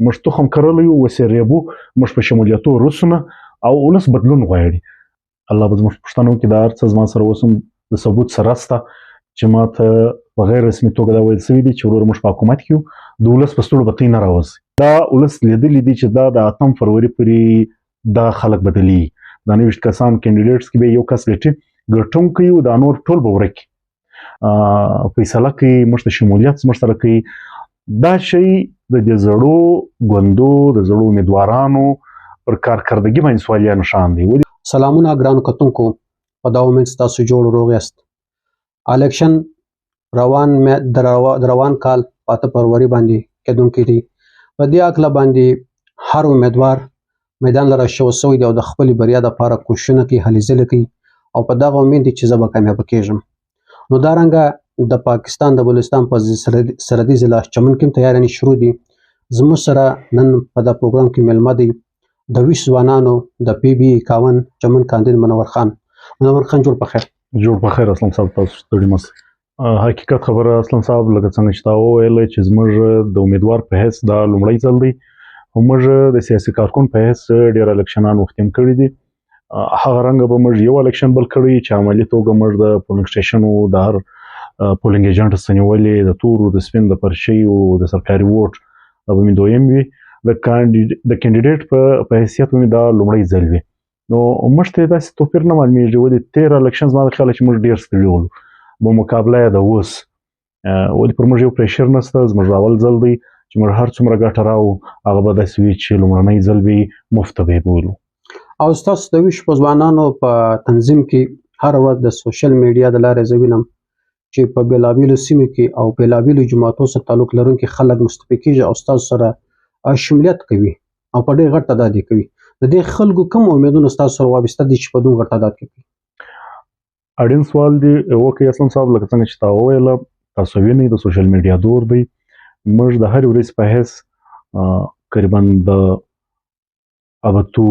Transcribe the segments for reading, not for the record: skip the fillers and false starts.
موږ تخم کرلی یو وسېرېبو موږ په شمولیتو روسونه او ولس بدلون غواړي الله به زموږ پوښتنه وکړي دا هر څه زما سره اوس هم د ثبوت سره شته چې ما ته په غیر رسمي توګه دا ویل سوي دي چې ورور موږ په حکومت کې یو د ولس په سترګو بتۍ نه راوځي دا ولس لیدلي دي چې دا د 8 فروری پورې دا خلک بدلیږي دا 90 کسان کینډیډیټس کې به یو کس ګټونکی او دا نور ټول به ورک فیصله کوي موږ ته شمولیت موږ سره کوي دا شی د دې زړو ګوندو د زړو امیدوارانو پر کارکردګي باندې سوالیا نشان دی. سلامونه ګرانو کتونکو په دا امید ستاسو جوړ روغ یاست. الیکشن روان کال 8 فروری باندې کېدونکی دی. په دې اکله باندې هر امیدوار میدان لره شو سوی دی او د خپل بریا لپاره کوششونه کوي هلې ځلې کوي او په دغه امید دی چې زه به کامیابه کېږم. نو دارنګه د پاکستان د بلوچستان په سرحدي ضلع چمن کې تیارانې شروع دي. زموږ سره نن په دا پروګرام کې میلمه دی د 20 ځوانانو د پی بي 51 چمن کاندید منور خان. منور خان جوړ په خیر. جوړ په خیر. اسلام صاحب تاسو ستړي مست. حقیقت خبره اسلام صاحب لکه څنګه چې تا وویل چې زموږ د امیدوار په حیث دا لومړی ځل دی او موږ د سیاسي کارکون په حیث ډېر الیکشنان وختیم کړي دي. هغه رنګه به موږ یو الیکشن بل کړی چې عملي توګه موږ د پولینګ سټیشنو د هر پولینګ ایجنټ څنیولې د تورو د سپین د پرچۍ او د سرکاري ووټ به مې دویم وي د کینډیډیټ په حیثیت مې دا لومړی ځل وي. نو موږ ته داسې توپیر نه معلومیږي ولې 13 الیکشن زما د خیال چې موږ ډېر ستړي ولو په مقابله یې د اوس ولې پر موږ یو پریشر نشته. زموږ اول ځل دی چې موږ هر څومره ګټه راوړو هغه به داسې وي چې لومړنی ځل به مفته به یې بولو. او ستاسو د 20 ځوانانو په تنظیم کې هر ورځ د سوشل میډیا د لارې زه وینم چې په بېلابېلو سیمو کې او بېلابېلو جماعتو سره تعلق لرونکي خلک مستفید کېږي او ستاسو سره شمولیت کوي او په ډېر غټ تعداد یې کوي. د دې خلکو کوم امیدونه ستاسو سره وابسته دي چې په دومره غټ تعداد کې کوي؟ اړین سوال دی وکړئ اسلام صاحب. لکه څنګه چې تا وویله تاسو وینئ د سوشل میډیا دور دی. موږ د هرې ورځې په حیث تقریبا د ابتو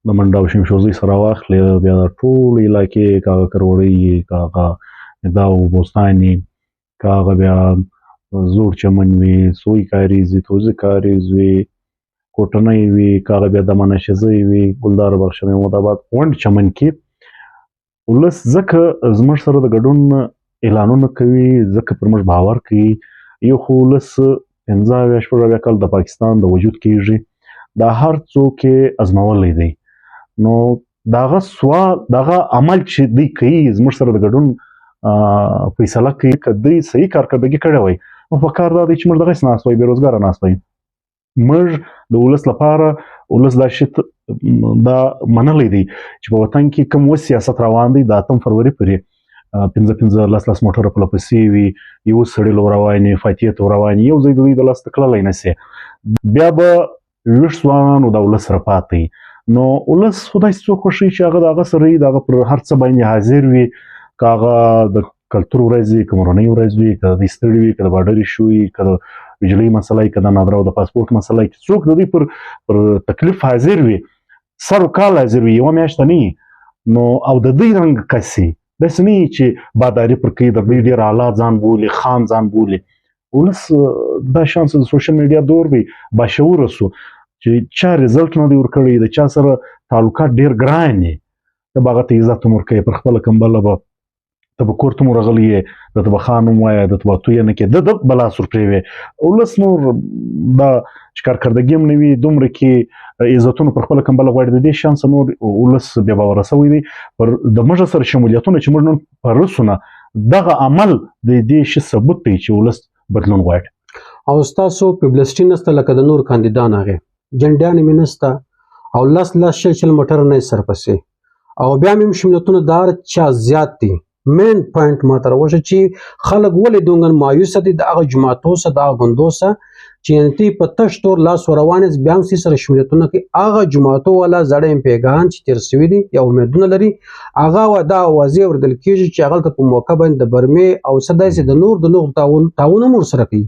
د منډه او شمشوزۍ سره واخلې بیا د ټولو علاقې که هغه کروړۍ که هغه دا و بوستان که هغه بیا زوړ چمن وي سوی کاریز وي توزي کاریز وي کوټنۍ وي که هغه بیا د منشزۍ وي ګلدار بخش محمود آباد ونډ چمن کې ولس ځکه زموږ سره د ګډون اعلانونه کوي ځکه پر موږ باور کوي. یو خو ولس 15 کال د پاکستان د وجود کېږي دا هر څوک یې ازمولی دی. نو دغه سوال دغه عمل چې دوی کوي زموږ سره د ګډون فیصله کوي که دوی صحیح کارکردګي کړې وای نو په کار دا دی چې موږ دغسې ناست وای بېروزګاره ناست وای. موږ د ولس لپاره ولس دا شی دا منلی دی چې په وطن کې کوم اوس سیاست روان دی د 8 فروری پورې 15 لس موټره په لپسې وي یو سړي له روانې فاتحې ته روانې یو ځای د دوی د لاس ته کللی نه سي بیا به 20 ځوانانو د ولس سره پاتې. نو ولس خو داسې څوک خوښوي چې هغه د هغه سره وي د هغه پر هر څه باندې حاضر وي که هغه د کلتور ورځ وي که مورنۍ ورځ وي که د دوی ستړي وي که د بارډر ایشو وي که د بجلۍ مسله وي که د نادره او د پاسپورټ مسله وي څوک د دوی پر تکلیف حاضر وي سر و کال حاضر وي یوه میاشته نه وي نو او د دوی رنګ کس وي داسې نه وي چې باداري پر کوي د دوی ډېر اعلی ځان بولي خان ځان بولي. ولس دا شانس د سوشل میډیا دور دی باشعوره سو چې چا ریزلټ نه دی ورکړی د چا سره تعلقات ډېر ګران دي ته به هغه ته عزت هم ورکوې پر خپله کمبله به ته به کور ته مو راغلی یې درته به خان هم وایه درته به تویه نه کړې د به لاس ورپرې وې. ولس نور دا چې کارکردګي هم نه وي دومره کې عزتونه پر خپله کمبله غواړي د دې شانسه نور ولس بیا باوره سوی دی پر د موږ سره شمولیتونه چې موږ نن په رسونه دغه عمل د دې شي ثبوت دی چې ولس بدلون غواړي. او ستاسو پبلسټي نشته لکه د نور کاندیدان هغې جنډیانې مې نشته او لس شل موټره نه یې سرپسې او بیا مې شمولیتونه د هر چا زیات دي. مین پوینټ ما ته راوښه چې خلک ولې دومره مایوسه دي د هغه جماعتو سره د هغه ګوندو سره چې یعنې ته په تش تور لاس ورروانې بیا هم سي سره شمولیتونه کوي هغه جماعتو والا زړه امپیګان چې تېر سوي دي یا امیدونه لري هغه دا اوازې اورېدل کېږي چې هغلته په موقع باندې د برمې او څه داسې د نور تعاون هم ورسره کوي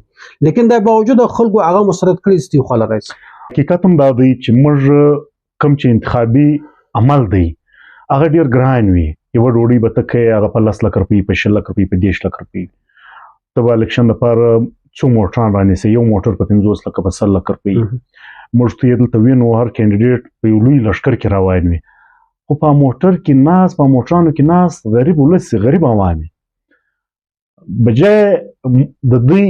لیکن د باوجود خلکو هغه مسرت کړي ستي خواله راځي. حقیقت هم دا دی چې موږ کوم چې انتخابي عمل دی هغه ډېر ګران وي. یوه ډوډۍ به ته کوې هغه په 10 لک روپۍ په 20 لک روپۍ په 10 لک روپۍ ته به الیکشن لپاره څو موټران رانیسي، یو موټر په 50 لکه په 100 لکه روپۍ. موږ ته یې دلته وینو هر کینډیډیټ په یو لوی لښکر کې روان وي، خو په موټر کې ناست، په موټرانو کې ناست غریب ولس، غریب عوام بجای د دوی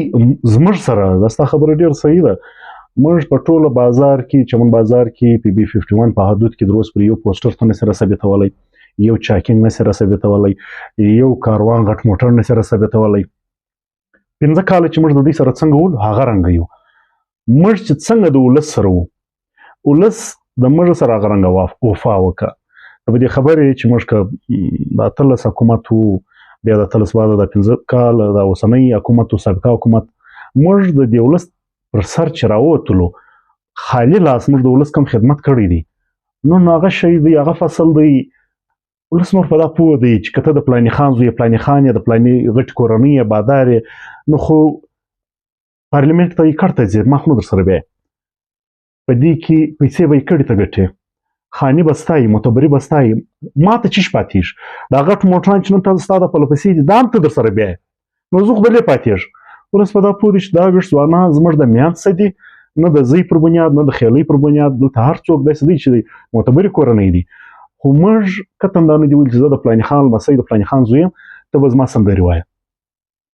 زموږ سره، دا ستا خبره ډېره صحیح ده، موږ په ټوله بازار کې، چمن بازار کې په بي 51 په حدود کې دروس پر یو پوسټر ته نسي راثبتولی، یو چاکینګ نسي راثبتولی، یو کاروان غټ موټر نسي راثبتولی. 15 کاله چې موږ د دوی سره څنګه ول هغه رنګه یو. موږ چې څنګه د ولس سره وو، ولس د موږ سره هغه رنګه وفا وکړه. په دې خبرې چې موږ که د 18 حکومت وو، بیا د 18 بعد د 15 کال د اوسنۍ حکومت او سابقه حکومت، موږ د دې ولس پر سر چې راووتلو خالي لاس موږ د ولس کوم خدمت کړی دی، نو هغه شی دی، هغه فصل دی. ولس نور په دا پوه دی چې که ته د فلاني خان زوی، فلاني خان یا د فلاني غټ کورنۍ یا بادار یې، نو خو پارلیمنټ ته یې کړ ته ځې، ما خو نه در سره بیا په دې کې پیسې به یې کړي ته ګټې، خاني به ستایي، معتبري به ستایي، ما ته چیش پاتېږي؟ دا غټ موټران چې نن تاسو ستا د پلپسې دي، دا هم ته در سره بیا نو زه خو به لې پاتېږم. ولس په دا پوه دی چې دا ویښ ځوانان زموږ د میانځ څه دي، نه د زوی پر بنیاد، نه د خیالۍ پر بنیاد، دلته هر څوک داسې دی چې دی معتبرې کورنۍ دي. خو موږ کتن دا نه دي ویل چې زه د فلاني خان لمسی، د فلاني خان زوی یم، ته به زما سندرې وایه،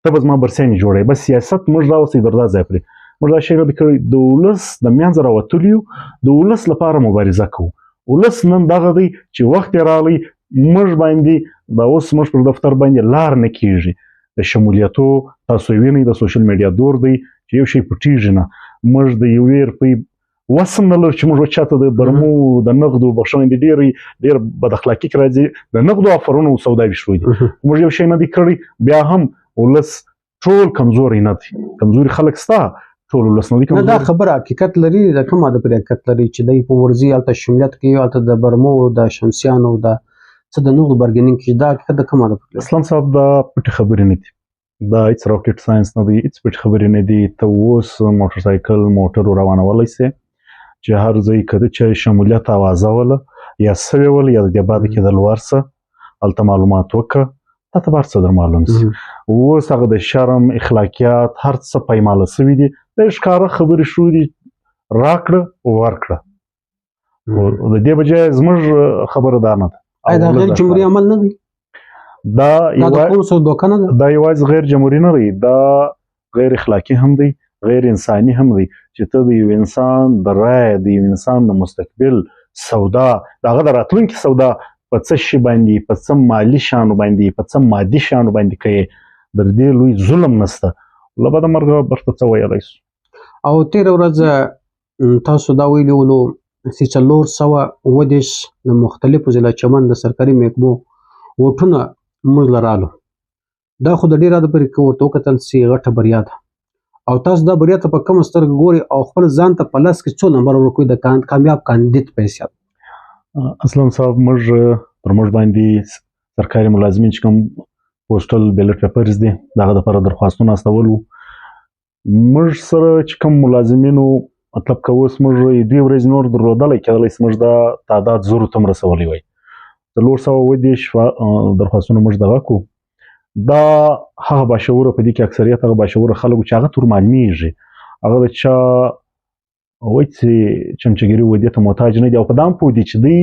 ته به زما برسیانې جوړوې. بس سیاست موږ راوستی در دا ځای پرې، موږ دا شی نه دی کړی. د ولس د میانځه راوتلي یو، د ولس لپاره مبارزه کوو. ولس نن دغه دی چې وخت یې راغلی، موږ باندې دا اوس موږ پر دفتر باندې لار نه کېږي. د شمولیتو تاسو وینئ د سوشل میډیا دور دی چې یو شی پټېږي نه. موږ د یوې روپۍ وس هم نه لرو چې موږ چاته د برمو د نغدو، بخښنه دې ډېر بد اخلاقي کې راځي، د نغدو افرونو سوداوي شروع دي. موږ یو شی نه دی کړی. بیا هم ولس ټول کمزوري نه دی، کمزوري خلک ستا، ټول ولس نه دی کمزوري. دا خبره حقیقت لري، د کوم حد پورې حقیقت لري چې دی په ورځي هلته شمولیت کوي، هلته د برمو، د شمسیانو، د څه د نغدو بارګینینګ کوي؟ دا حقیقت د کوم حد پورې؟ اسلام صاحب دا پټې خبرې نه دي، دا هیڅ راکټ ساينس نه دی، هیڅ پټې خبرې نه دي. ته اوس موټر سایکل موټر روانولی سې چې هر ځای که ده چې شمولیت اوازه وله یا څه ویول یا د دې بعد کېدل ورسه، هلته معلومات وکړه، تا ته به هر څه در معلوم سي. اوس هغه د شرم، اخلاقیات، هر څه پایماله سوي دي. دا ښکاره خبرې شروع دي، راکړه ورکړه. د دې بجای زموږ خبره دا نه ده. آیا دا غیر جمهوري عمل نه دی؟ دا د کوم څه دوکه نه ده؟ دا یوازې غیر جمهوري نه دی، دا غیر اخلاقي هم دی، غیر انساني هم دی چې ته د یو انسان د رایې، د یو انسان د مستقبل سودا، د هغه د راتلونکي سودا په څه شي باندې، په څه مالي شیانو باندې، په څه مادي شیانو باندې کوې، در دې لوی ظلم نشته. له بده مرګه برته څه ویلی سو. او تېره ورځ تاسو دا ویلي ولو چې 430 د مختلفو ضلع چمن د سرکاري محکمو ووټونه موږ له رالو. دا خو د ډېر حده پورې که ورته وکتل سي غټه بریا ده، او تاسو دا بریا ته په کومه سترګه ګورئ او خپل ځان ته په لاس کې څو نمبر ورکوئ د کامیاب کاندید په حیثیت؟ اسلام صاحب، پر موږ باندې سرکاري ملازمین چې کوم پوسټل بیلټ پیپرز دي، د هغه دپاره درخواستونه استول وو. موږ سره چې کوم ملازمینو، مطلب که اوس موږ 2 ورځې نور درلودلی، کېدلی سي موږ دا تعداد 0 ته هم رسولی وای. 430 درخواستونه موږ دغه کړو. دا هغه باشعوره، په دې کې اکثریت هغه باشعوره خلک چې هغه ته ورمعلومېږي، هغه د چا وایي چې چمچهګیري ودې ته محتاج نه دي، او په دا هم پوه دي چې دوی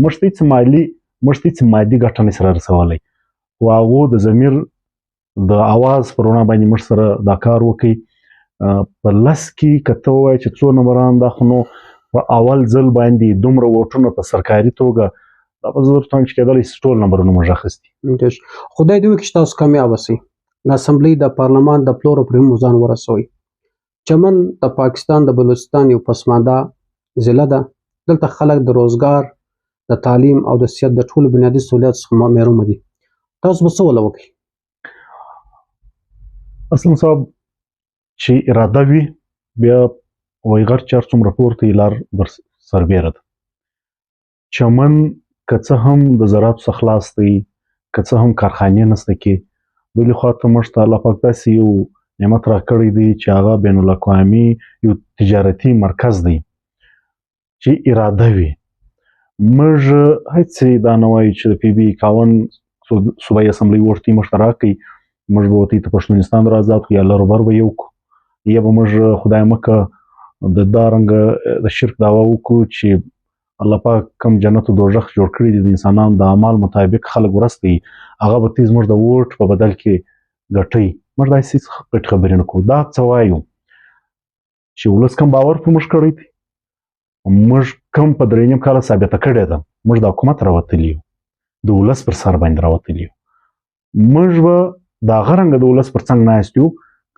موږ ته هېڅ مادي ګټه نشي رارسولی. خو هغو د ضمیر د اواز په رڼا باندې موږ سره دا کار وکړي. په لس کې که ته ووایې چې څو نمبران، دا خو نو په اول ځل باندې دومره ووټونه په سرکاري توګه، دا به زه درته وایم چې کېدلی سي ټول نمبرونه موږ اخیستي. خدای دې وکړي چې تاسو کامیابه سئ، د اسمبلۍ د پارلمان د پلورو پرې هم ځان ورسوئ. چمن د پاکستان د بلوچستان یو پسمانده ضلع ده. دلته خلک د روزګار، د تعلیم او د صحت د ټولو بنیادي سهولیاتو څخه محرومه دي. تاسو به څه وله وکړئ؟ اسلام صاحب، چې اراده وي، بیا وایي غر چې هر څومره پورته یې لار در سربیره ده. چمن که څه هم د زراعتو څخه خلاص دی، که څه هم کارخانې نسته کې، بلې خوا ته موږ ته الله پاک داسې یو نعمت راکړی دی چې هغه بین الاقوامي یو تجارتي مرکز دی. چې اراده وي، موږ هېڅ دا نه وایو چې د PB 51 صوبایي اسمبلۍ ووټ موږ ته راکړئ، موږ به ورته په پښتونستان را آزاد کړو یا لر و بر به یې وکړو. یا به موږ خدای مکه د دا رنګه د شرک دعوا وکړو چې الله پاک کوم جنت او دوزخ جوړ کړي دي د انسانانو د اعمال مطابق خلک ورستي هغه به تیز موږ د ووټ په بدل کې ګټي. موږ داسې هیڅ خبرې نه کوو. دا څه وایو چې ولس کوم باور په موږ کړی دی، موږ کوم په 3.5 کاله ثابته کړې ده موږ د حکومت راوتلي یو، د ولس پر سر باندې راوتلي یو. موږ به د هغه رنګه د ولس پر څنګ ناست یو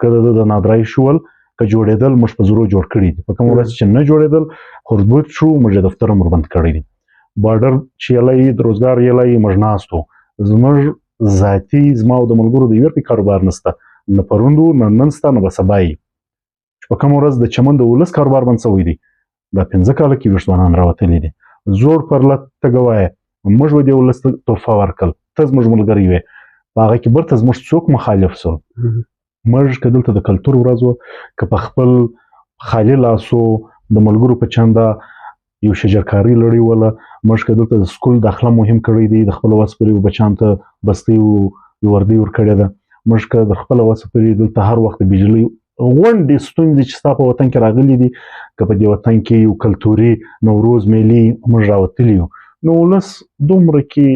که د نادرای شول که جوړېدل موږ په زورو جوړ کړي دي. په کومه ورځ چې نه جوړېدل خربوت شو موږ د دفتر مر بند کړی دي. بارډر چې یلی د روزګار یلی موږ ناست وو. زموږ ذاتي زما او د ملګرو د یو روپۍ کاروبار نشته، نه پرون وو نه نن شته نه به سبا وي. چې په کومه ورځ د چمن د ولس کاروبار بند شوی دی دا 15 کاله کې 20 ځوانان راوتلي دي. زوړ پر لت ته ګوایه موږ به د ولس تحفه ورکړل، ته زموږ ملګری وې، په هغه کې برته زموږ څوک مخالف سول. موږ که دلته د کلتور ورځ وه که په خپل خالي لاسو د ملګرو په چنده یو شجرکاري لړۍ وله، موږ که دلته د سکول داخله مهم کړی دی، د خپل وس پورې بچیانو ته بستۍ او وردۍ ورکړې ده. موږ که د خپل وس پورې دلته هر وخت د بجلۍ غونډې ستونزې چې ستا په وطن کې راغلي دي که په دې وطن کې یو کلتوري نوروز میلې موږ راوتلي یو. نو ولس دومره کې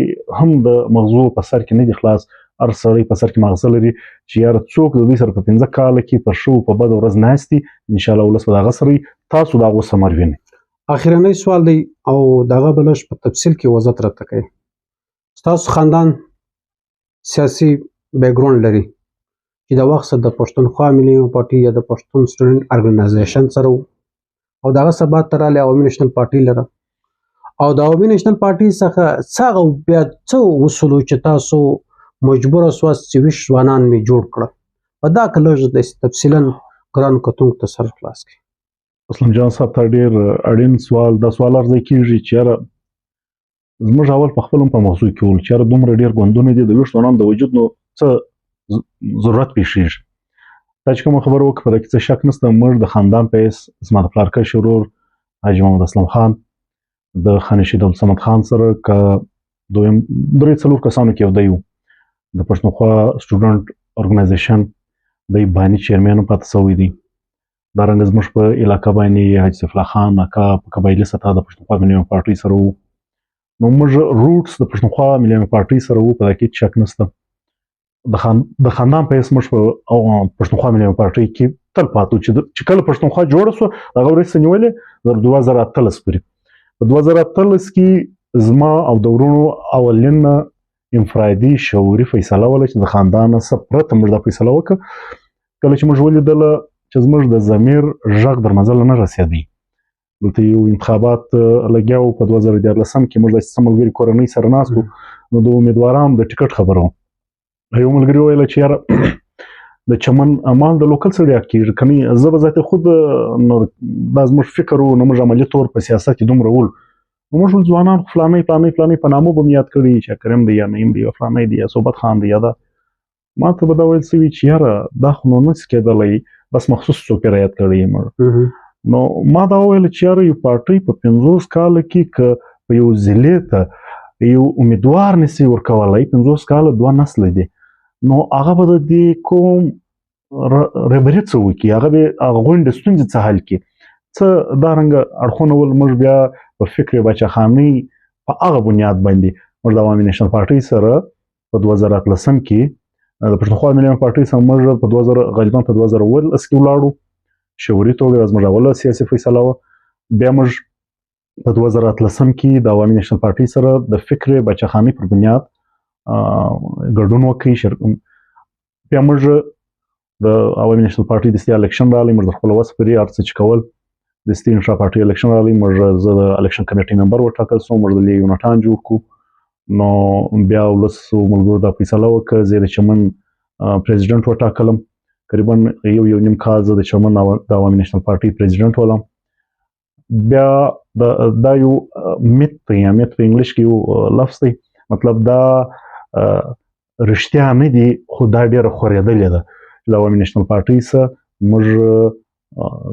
هم د مغزو په سر کې نه دي خلاص. هر سړی په سر کې مغزه لري چې یاره څوک د دوی سره په 15 کاله کې پر شو په بده ورځ ناست دي. انشاءالله ولس به د هغه سره وي، تاسو د هغو ثمر وینئ. اخرنی سوال دی او د هغه به لږ په تفصیل کې وضاحت راته کوئ. ستاسو خاندان سیاسي بیکګراوند لري چې د وخت سره د پښتونخوا ملي پارټي یا د پښتون سټوډنټ ارګنایزیشن سره او د هغه څخه بعد ته راغلی عوامي نیشنل پارټي لره او د عوامي نیشنل پارټي څخه څه بیا څه وصولو چې تاسو مجبوره سواست چې 20 ځوانان مې جوړ کړل. په دا که لږ د تفصیلا ګرانو کتونکو ته سر خلاص کړي. اسلام جان صاحب ته ډېر اړین سوال. دا سوال ارزی کېږي چې یاره زموږ اول په خپل هم په موضوع کې ول چې یاره دومره ډېر ګوندونه دي د 20 ځوانانو د وجود نو څه ضرورت پیښیږي. دا چې کومه خبره وکړه په دې کې څه شک نشته. موږ د خاندان په حیث زما د پلار کشر ورور حاجي محمد اسلم خان د خان رشید عبدالصمد خان سره که دویم 3-4 کسانو کې یو دی و. د پښتونخوا سټوډنټ ارګنایزیشن د بانی چیرمن پاتې شوی دی. دا رنګ زموږ په علاقه باندې حاجي سیف الله خان اکا په قبایلي سطح د پښتونخوا ملي پارټي سره وو. نو موږ روټس د پښتونخوا ملي پارټي سره وو، په دې کې شک نشته. د خاندان په حیث موږ په پښتونخوا ملي پارټي کې تل پاتو چې کله پښتونخوا جوړه سو هغه ورسته نیولې د 2013 پورې. په 2013 کې زما او د ورونو اولین انفرادي شعوري فیصله ولا چې د خاندان څخه پرته موږ دا فیصله وکړه. کله چې موږ ولیدله چې زموږ د ضمیر غږ در منزل نه رسېدی، دلته یو انتخابات لګیا و په 2014 کې موږ د ملګري کورنۍ سره ناست وو. نو د امیدوارانو د ټیکټ خبره وه. یو ملګري وویله چې یاره د چمن عمل د لوکل سړی کېږي کنی زه به ذاتي خود دا زموږ فکر و نو موږ عملي طور په سیاست کې دومره ول. نو موږ ځوانان فلانی په نامو به مې یاد کړي چې کریم دی یا نعیم دی یا فلانی دی یا صحبت خان دی یا دا ما ته به دا ویل سوي چې یاره دا خو نو نسي کېدلی بس مخصوص څوک یې رعایت کړی موږ. نو ما دا وویل چې یاره یو پارټۍ په 50 کاله کې که په یو ضلع ته یو امیدوار نسي ورکولی 50 کاله 2 نسله دي نو هغه به د دې کوم رهبري څه وکړي، هغه به هغه غونډې ستونزې څه حل کړي، څه دا رنګه اړخونه ول. موږ بیا په فکر بچخانۍ په هغه بنیاد باندې موږ د عوامي نیشنل پارټۍ سره په 2013 کې د پښتونخوا ملي پارټۍ سره موږ په غالبا په 2019 کې ولاړو. شعوري توګه زموږ اوله سیاسي فیصله وه. بیا موږ په 2013 کې د عوامي نیشنل پارټۍ سره د فکر بچخانۍ پر بنیاد ګډون وکړي. بیا موږ د عوامي نیشنل پارټۍ د استیا الیکشن راغلی، موږ د خپل وس پورې هر څه چې کول د استیا انشا پارټۍ الیکشن راغلی، موږ زه د الیکشن کمیټې ممبر وټاکل سوم، موږ د یونټان جوړ کړو. نو بیا ولسو ملګرو دا فیصله وکړه زه د چمن پریزیډنټ وټاکلم. تقریبا یو نیم کال زه د چمن د عوامي نیشنل پارټۍ پریزیډنټ ولم. بیا دا یو میت دی، میت په انګلیش کې یو لفظ دی، مطلب دا رښتیا نه دی خو دا ډېره خورېدلې ده. له عوامي نیشنل پارټۍ سره موږ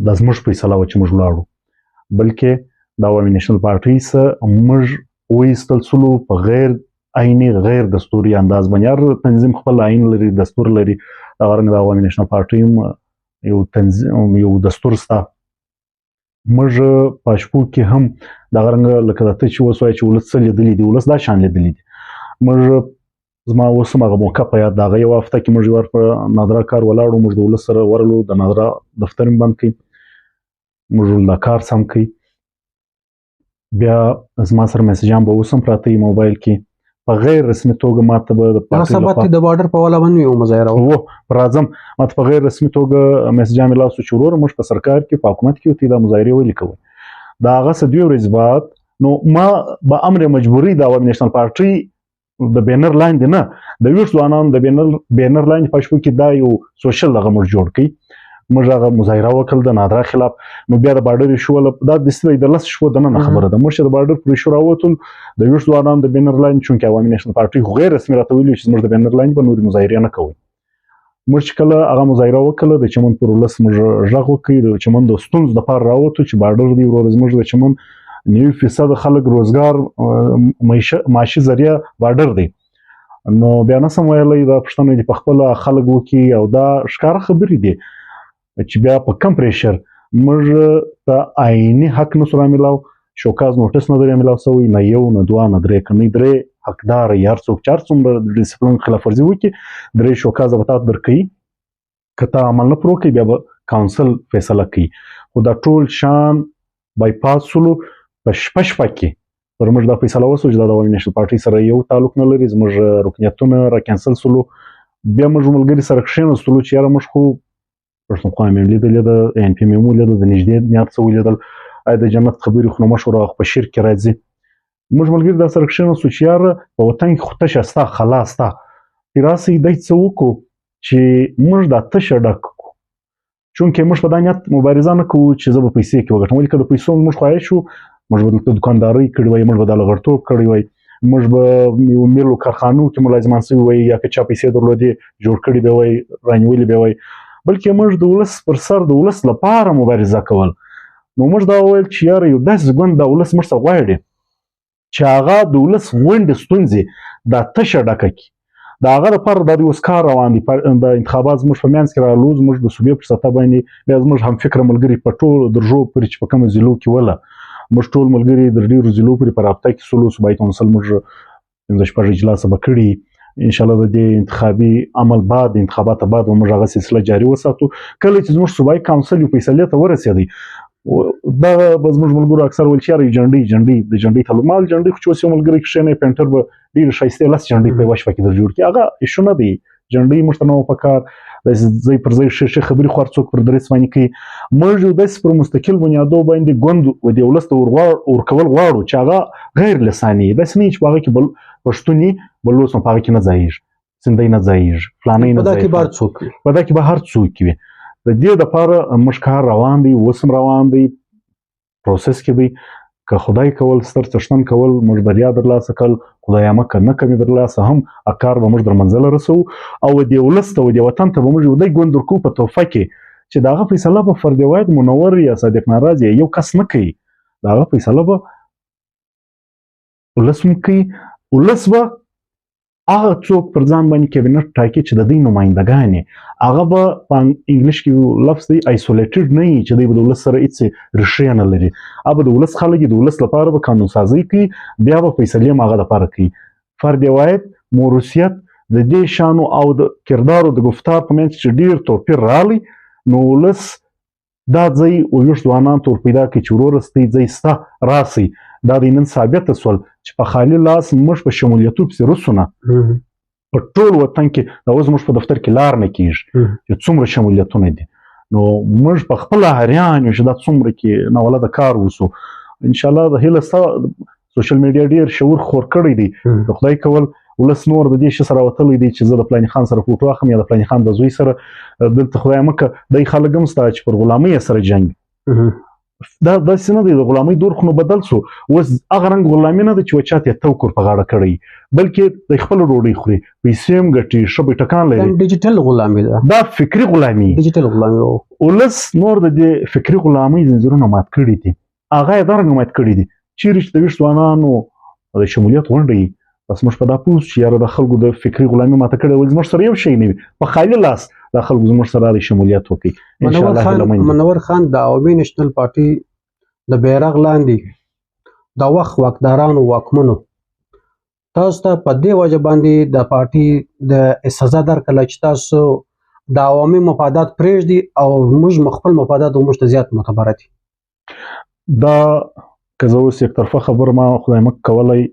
دا زموږ فیصله وه چې موږ ولاړو، بلکې د عوامي نیشنل پارټۍ سره موږ وایستل سولو په غیر عیني غیر دستوري انداز باندې. هر تنظیم خپل عین لري، دستور لري. دغه رنګ د عوامي نیشنل پارټۍ هم یو دستور ستا. موږ په شپو کې هم دغه رنګه لکه ته چې اوس وایې چې ولس څه لیدلي دي، ولس دا شان لیدلي دي. موږ زما اوس هم هغه موقع په یاد ده، هغه یوه هفته کې موږ یو وار په نادره کار ولاړو، موږ د ولس سره ورغلو، د نادره دفتر مې بند کړي، موږ دا کار سم کړي. بیا زما سره میسجان به اوس هم پراته وي موبایل کې، په غیر رسمي توګه ماته به د هغه سبا ته د بارډر په والا باندې یو مظاهره پر راځم، ماته په غیر رسمي توګه میسجان مې لاس و چې وروره موږ په سرکار کې په حکومت کې ورته دا مظاهرې ولې کوئ. د هغه څه 2 ورځې بعد نو ما به امر مجبوري د عوامي نیشنل پارټۍ د بینر لاندې نه، د 20 ځوانانو د بینر لاندې په شپو کې دا یو سوشل دغه موږ جوړ کړي، موږ هغه مظاهره وکړل د نادره خلاف. نو بیا د بارډر ایشو والا دا د 10 شپو دننه خبره ده، موږ چې د بارډر پر ایشو راووتل د 20 ځوانانو د بینر لاندې، چونکې عوامي نیشنل پارټۍ خو غیر رسمي راته ویلي چې موږ د بینر لاندې به نورې مظاهرې نه کوو. موږ چې کله هغه مظاهره وکړله د چمن پر ولس موږ غږ وکړ، د چمن د ستونزو دپاره راووتو چې بارډر دی ورور زموږ د چمن 90% خلک روزګار معاشي ذریعه بارډر دی. نو بیا نه سم ویلی دا پوښتنه دې په خپله خلک وکړي، او دا ښکاره خبرې دي چې بیا په کم پریشر موږ ته عیني حق نسو رامیلاو، شوکاز نوټس نه دی رامیلاو سوی، نه یو نه دوه نه درې، که نه درې حقدار یې هر څوک چې هر څومره د ډسپلین خلاف ورزي وکړي 3 شوکازه به تاته درکوي، که ته عمل نه پرې وکړې بیا به کاونسل فیصله کوي. خو دا ټول شان بایپاس شولو په شپه کې پر موږ دا فیصله وسو چې دا د عوامي نیشنل پارټۍ سره یو تعلق نه لري، زموږ رکنیتونه را کینسل سولو. بیا موږ ملګري سره کښېنستلو چې یاره موږ خو پښتونخوا مې لیدلې ده، ان پی مې ولیدل، د نږدې نیت څه ولیدل، آیا د جنت خبرې خو نه مشهوره په شعر کې راځي. موږ ملګري در سره کښېنستو چې یاره په وطن کې خو تشه ستا، خلا ستا، چې راسئ دی څه وکړو چې موږ دا تشه ډک کړو. چونکې موږ په دا نیت مبارزه نه کوو چې زه به پیسې کې وګټم، ولې که د پیسو موږ خواهش شو موږ به دلته دوکاندارۍ کړې وای، موږ به دا لغړتوب کړی وای، موږ به میلو کارخانو کې ملازمان سوي وای، یا که چا پیسې درلودې جوړ کړي به وای، رانیولي به وای، بلکې موږ د ولس پر سر د ولس لپاره مبارزه کول. نو موږ دا وویل چې یاره یو داسې ګوند دا ولس موږ څه غواړي چې هغه د ولس غونډې ستونزې دا تشه ډکه کړي. د هغه لپاره دا اوس کار روان دی، د انتخابات زموږ په منځ کې رالو، زموږ د صوبې پر سطح باندې بیا زموږ همفکره ملګري په ټولو درجو پورې چې په کومو ضلعو کې وله، موږ ټول ملګري د ډېرو ضلعو پورې په رابطه کې سولو. صوبایي کونسل موږ 15 اجلاسه به کړي، انشاءالله د دې انتخابي عمل بعد، انتخاباتو بعد به موږ هغه سلسله جاري وساتو. کله چې زموږ صوبایي کونسل یو فیصلې ته ورسېدی، دا به زموږ ملګرو اکثر ویل چې یاره جنډۍ د جنډۍ تعلق مال جنډۍ خو چې اوس یو ملګری کښېنی پینټر به ډېرې ښایستې 10 جنډۍ په یوه شپه کې در جوړ کړي، هغه ایشو نه دی. جنډۍ موږ ته نه وه پکار، داسې ځای پر ځای ښې خبرې خو هر څوک پر دریځ باندې کوي. موږ یو داسې پر مستقل بنیادو باندې ګوند د ولس ته ورکول غواړو چې هغه غیر لساني، داسې نه وي چې په هغه کې بل پښتون وي بل اوس په هغه کې نه ځایېږي، سندۍ نه ځایېږي، فلانی نه ځایېږي، په دا کې به هر څوک وي. د دې دپاره موږ کار روان دی، اوس هم روان دی، پروسس کې دی. که خدای کول ستر څښتن کول موږ بریا درلاسه کړل، خدایه مکه نه کمې درلاسه هم کار به موږ در منزله رسوو، او دې ولس ته و دې وطن ته به موږ یو دی ګوند ورکوو په تحفه کې چې د هغه فیصله به فرد واحد منور یا صادق ناراض یا یو کس نه کوي، د هغه فیصله به ولس هم کوي. ولس به هغه څوک پر ځان باندې کابینټ ټاکي چې د دوی نمایندګان هغه به په انګلیش کې یو لفظ دی آیسولیټډ نه وي، چې دوی به د ولس سره هېڅ ریښې نه لري، هغه به د ولس خلک د ولس لپاره به قانون سازي کوي، بیا به فیصلې هم هغه دپاره کوي. فرد واحد موروثیت د دې شانو او د کردار او د گفتار په منځ کې ډېر توپیر راغلی، نو ولس دا ځای ویښ ځوانان ته ورپیدا کړي چې وروره ستاسې ځای سته راسئ. دا د نن ثابته سول چې په خالي لاس موږ په شمولیتو پسې رسو نه، په ټول وطن کې دا اوس موږ په دفتر کې لار نه کېږي چې څومره شمولیتونه دي. نو موږ په خپله حیران یو چې دا څومره کې ناولده کار وسو. انشاءالله د هیله ستا سوشل میډیا ډېر شعور خور کړی دی، د خدای کول ولس نور د دې شي سره وتلی دی چې زه د فلاني خان سره فوټو اخلم یا د فلاني خان د زوی سره، دلته خدای مکه دی خلک هم ستا چې پر غلامۍ سره جنګ، دا داسې نه دی. د غلامۍ دور خو نو بدل سو، اوس هغه رنګ غلامي نه ده چې یو چاته یې توکر په غاړه کړی، بلکې د خپله ډوډۍ خوري، پیسې هم ګټي، ښه به ټکان لري. ډیجیټل غلامي ده، دا فکري غلامي، ډیجیټل غلامي. ولس نور د دې فکري غلامۍ ځنځیرونه مات کړي دي، هغه یې دا رنګه مات کړي دي. چیرې چې د ویښ ځوانانو د شمولیت غونډه وي، بس موږ په دا پوه چې یاره د خلکو د فکري غلامي ماته کړې، ولې زموږ سره یو شی نه وي، په خالي لاس دا خلکو زموږ سره د شمولیت وکړي منور خان د عوامي نېشنل پارټي د بیرغ لاندې د وخت واکدارانو واکمنو تاسو ته په دې وجه باندې د پارټي د سزا درکړله چې تاسو د عوامي مفادات پرېږدي او موږ خپل مفادات موږ ته زیات معتبره دي. دا که زه اوس یک طرفه خبر ما خدای مکه کولی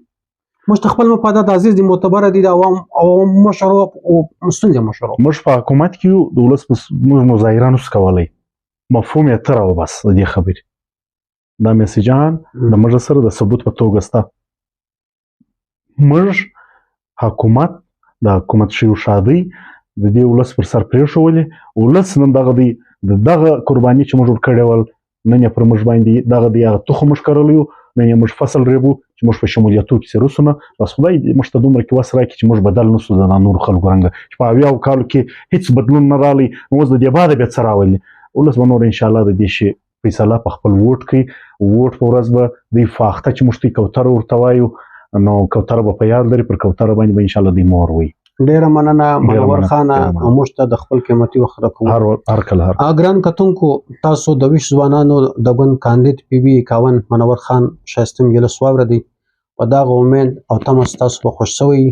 موږ ته خپل مفادات عزیز دي معتبره دي د عوام مشرو او ستونزې مشرو موږ په حکومت کې یو د ولس موږ مظاهره نشو کولی مفهوم یې ته راوباس د دې خبرې دا میسیجان د موږ سره د ثبوت په توګه سته موږ حکومت د حکومت شیو شادۍ د دې ولس پر سر پرېښولې ولس نن دغه دی دغه قرباني چې موږ ورکړی ول نن یې پر موږ باندې دغه دی هغه تخم موږ کرلی یو نن یې موږ فصل ریبو چې موږ په شمولیتو کې سروسو نه بس خدای موږ ته دومره کې وس راکړي چې موږ بدل نسو د نورو خلکو رنګه چې په 70 کالو کې هېڅ بدلون نه رالی اوس د دې باده بیا څه راولي ولس به نور انشاءالله د دې شي فیصله په خپل ووټ کوي ووټ په ورځ به دوی فاخته چې موږ ته کوتره ورته وایو نو کوتره به په یاد لري پر کوتره باندې به انشاءالله دوی مور وي. ډیره مننه منور خانه موږ ته د خپل قیمتي وخت راکوو هر کله ګران کتونکو تاسو د 20 ځوانانو د ګوند کاندید پی بي 51 منور خان ښایسته مجلس واورېدی په دغه امید او تمه ستاسو به خوښ شوی